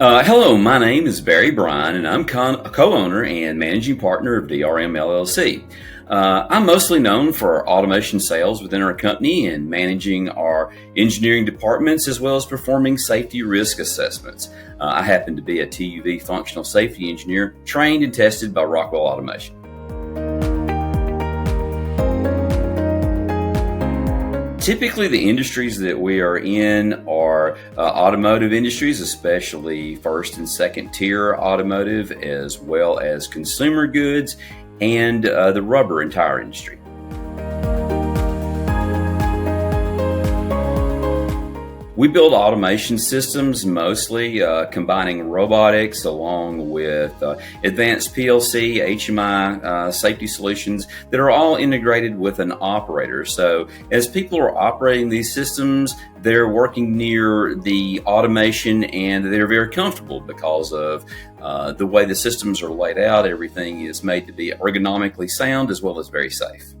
Hello, my name is Barry Bryan, and I'm a co-owner and managing partner of DRM LLC. I'm mostly known for automation sales within our company and managing our engineering departments as well as performing safety risk assessments. I happen to be a TUV functional safety engineer trained and tested by Rockwell Automation. Typically, the industries that we are in are automotive industries, especially first and second tier automotive, as well as consumer goods and the rubber and tire industry. We build automation systems, mostly combining robotics along with advanced PLC, HMI safety solutions that are all integrated with an operator. So as people are operating these systems, they're working near the automation and they're very comfortable because of the way the systems are laid out. Everything is made to be ergonomically sound as well as very safe.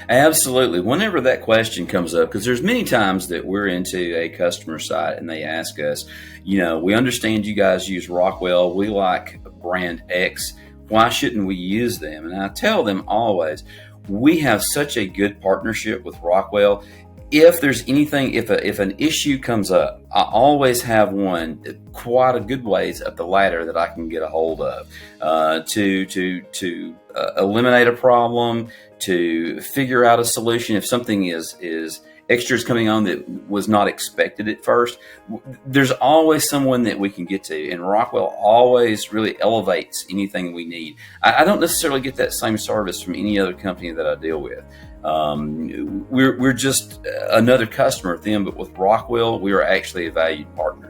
Absolutely. Whenever that question comes up, because there's many times that we're into a customer site and they ask us, we understand you guys use Rockwell. We like brand X. Why shouldn't we use them? And I tell them always, we have such a good partnership with Rockwell. If there's anything, if an issue comes up, I always have one quite a good ways up the ladder that I can get a hold of to eliminate a problem, to figure out a solution. If something is extras coming on that was not expected at first, there's always someone that we can get to, and Rockwell always really elevates anything we need. I don't necessarily get that same service from any other company that I deal with. We're just another customer of them, but with Rockwell, we are actually a valued partner.